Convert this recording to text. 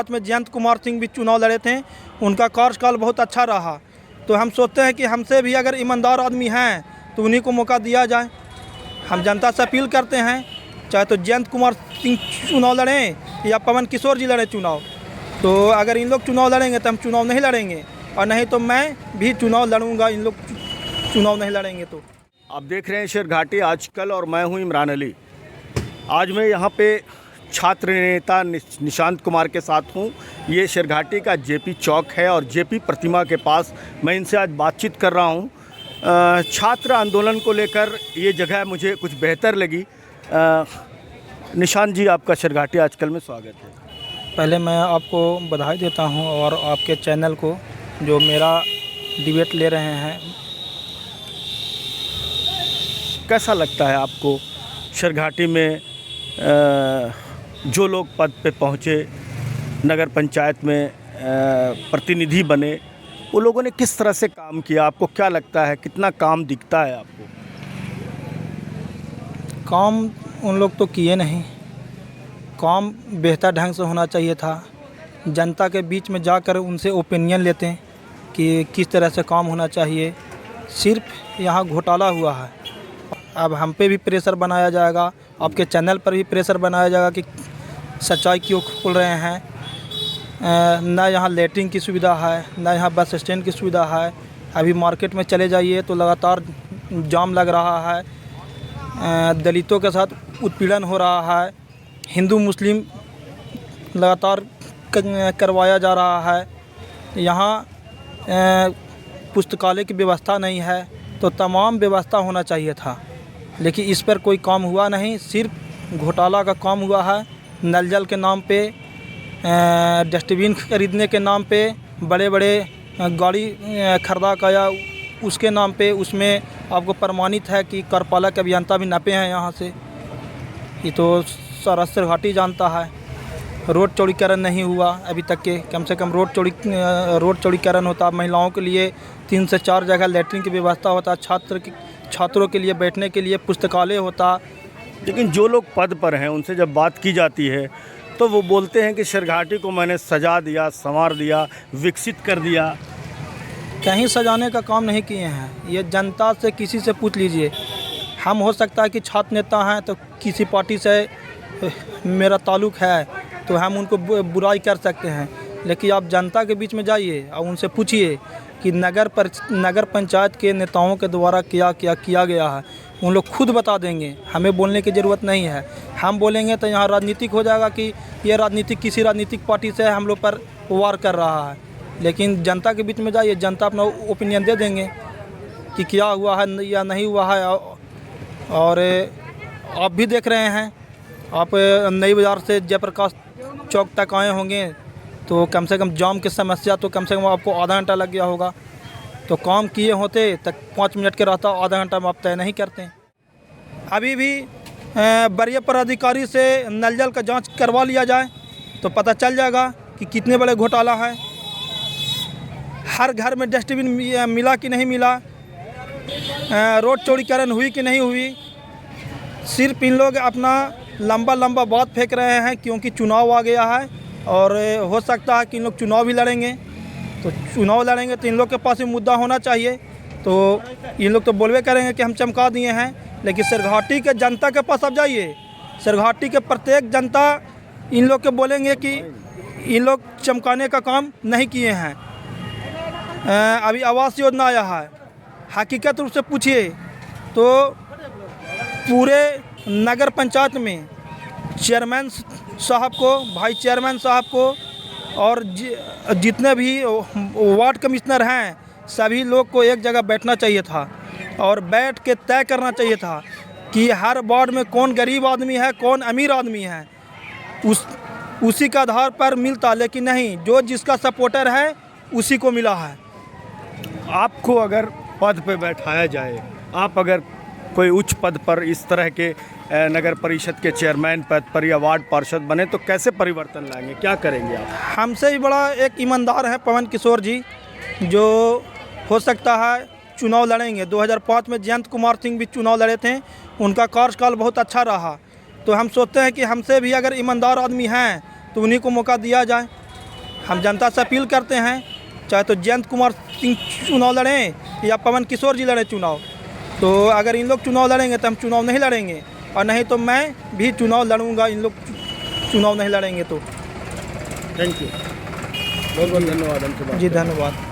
साथ में जयंत कुमार सिंह भी चुनाव लड़े थे, उनका कार्यकाल बहुत अच्छा रहा। तो हम सोचते हैं कि हमसे भी अगर ईमानदार आदमी हैं तो उन्हीं को मौका दिया जाए। हम जनता से अपील करते हैं, चाहे तो जयंत कुमार सिंह चुनाव लड़ें या पवन किशोर जी लड़ें चुनाव, तो अगर इन लोग चुनाव लड़ेंगे तो हम चुनाव नहीं लड़ेंगे, और नहीं तो मैं भी चुनाव लड़ूंगा इन लोग चुनाव नहीं लड़ेंगे तो। आप देख रहे हैं शेरघाटी आजकल, और मैं हूं इमरान अली। आज मैं यहां पे छात्र नेता निशांत कुमार के साथ हूं। ये शेरघाटी का जेपी चौक है और जेपी प्रतिमा के पास मैं इनसे आज बातचीत कर रहा हूं। छात्र आंदोलन को लेकर ये जगह मुझे कुछ बेहतर लगी। निशांत जी, आपका शेरघाटी आजकल में स्वागत है। पहले मैं आपको बधाई देता हूं और आपके चैनल को जो मेरा डिबेट ले रहे हैं। कैसा लगता है आपको शेरघाटी में जो लोग पद पे पहुँचे, नगर पंचायत में प्रतिनिधि बने, वो लोगों ने किस तरह से काम किया? आपको क्या लगता है, कितना काम दिखता है आपको? काम उन लोग तो किए नहीं, काम बेहतर ढंग से होना चाहिए था। जनता के बीच में जाकर उनसे ओपिनियन लेते हैं कि किस तरह से काम होना चाहिए। सिर्फ यहाँ घोटाला हुआ है। अब हम पे भी प्रेशर बनाया जाएगा, आपके चैनल पर भी प्रेशर बनाया जाएगा कि सच्चाई क्यों खोल रहे हैं। ना यहाँ लैट्रिन की सुविधा है, ना यहाँ बस स्टैंड की सुविधा है। अभी मार्केट में चले जाइए तो लगातार जाम लग रहा है। दलितों के साथ उत्पीड़न हो रहा है। हिंदू मुस्लिम लगातार करवाया जा रहा है। यहाँ पुस्तकालय की व्यवस्था नहीं है, तो तमाम व्यवस्था होना चाहिए था, लेकिन इस पर कोई काम हुआ नहीं। सिर्फ घोटाला का काम हुआ है। नल जल के नाम पे, डस्टबिन खरीदने के नाम पे, बड़े बड़े गाड़ी खरीदा गया उसके नाम पे, उसमें आपको प्रमाणित है कि कार्यपालक अभियंता भी नपे हैं यहाँ से। ये तो सारा शेरघाटी जानता है। रोड चौड़ीकरण नहीं हुआ अभी तक के, कम से कम रोड चौड़ीकरण होता। महिलाओं के लिए 3 से 4 जगह लैट्रिन की व्यवस्था होता। छात्रों के लिए बैठने के लिए पुस्तकालय होता। लेकिन जो लोग पद पर हैं उनसे जब बात की जाती है तो वो बोलते हैं कि शेरघाटी को मैंने सजा दिया, संवार दिया, विकसित कर दिया। कहीं सजाने का काम नहीं किए हैं। ये जनता से किसी से पूछ लीजिए। हम हो सकता है कि छात्र नेता हैं तो किसी पार्टी से मेरा ताल्लुक़ है तो हम उनको बुराई कर सकते हैं, लेकिन आप जनता के बीच में जाइए और उनसे पूछिए कि नगर पंचायत के नेताओं के द्वारा क्या किया गया है। उन लोग खुद बता देंगे, हमें बोलने की ज़रूरत नहीं है। हम बोलेंगे तो यहाँ राजनीतिक हो जाएगा कि ये किसी राजनीतिक पार्टी से हम लोग पर वार कर रहा है। लेकिन जनता के बीच में जाइए, जनता अपना ओपिनियन दे देंगे कि क्या हुआ है या नहीं हुआ है। और आप भी देख रहे हैं, आप नई बाज़ार से जयप्रकाश चौक तक आए होंगे तो कम से कम जाम की समस्या तो कम से कम आपको आधा घंटा लग गया होगा। तो काम किए होते तक 5 मिनट के रहता, आधा घंटा में आप तय नहीं करते। अभी भी वरीय पदाधिकारी से नल जल का जांच करवा लिया जाए तो पता चल जाएगा कि कितने बड़े घोटाला है। हर घर में डस्टबिन मिला कि नहीं मिला, रोड चौड़ीकरण हुई कि नहीं हुई। सिर्फ इन लोग अपना लंबा बात फेंक रहे हैं क्योंकि चुनाव आ गया है और हो सकता है कि इन लोग चुनाव भी लड़ेंगे। तो चुनाव लड़ेंगे तो इन लोग के पास भी मुद्दा होना चाहिए। तो इन लोग तो बोलवे करेंगे कि हम चमका दिए हैं, लेकिन शेरघाटी के जनता के पास अब जाइए, शेरघाटी के प्रत्येक जनता इन लोग के बोलेंगे कि इन लोग चमकाने का काम नहीं किए हैं। अभी आवास योजना आया है, हकीकत रूप से पूछिए तो पूरे नगर पंचायत में चेयरमैन साहब को, वाइस चेयरमैन साहब को और जितने भी वार्ड कमिश्नर हैं सभी लोग को एक जगह बैठना चाहिए था और बैठ के तय करना चाहिए था कि हर वार्ड में कौन गरीब आदमी है, कौन अमीर आदमी है, उसी का आधार पर मिलता। लेकिन नहीं, जो जिसका सपोर्टर है उसी को मिला है। आपको अगर पद पे बैठाया जाए, आप अगर कोई उच्च पद पर इस तरह के नगर परिषद के चेयरमैन पद पर या वार्ड पार्षद बने तो कैसे परिवर्तन लाएंगे, क्या करेंगे आप? हमसे भी बड़ा एक ईमानदार है पवन किशोर जी, जो हो सकता है चुनाव लड़ेंगे। 2005 में जयंत कुमार सिंह भी चुनाव लड़े थे, उनका कार्यकाल बहुत अच्छा रहा। तो हम सोचते हैं कि हमसे भी अगर ईमानदार आदमी हैं तो उन्हीं को मौका दिया जाए। हम जनता से अपील करते हैं, चाहे तो जयंत कुमार सिंह चुनाव लड़ें या पवन किशोर जी लड़ें चुनाव, तो अगर इन लोग चुनाव लड़ेंगे तो हम चुनाव नहीं लड़ेंगे, और नहीं तो मैं भी चुनाव लड़ूंगा इन लोग चुनाव नहीं लड़ेंगे तो। थैंक यू, बहुत बहुत धन्यवाद हमसे बात जी धन्यवाद।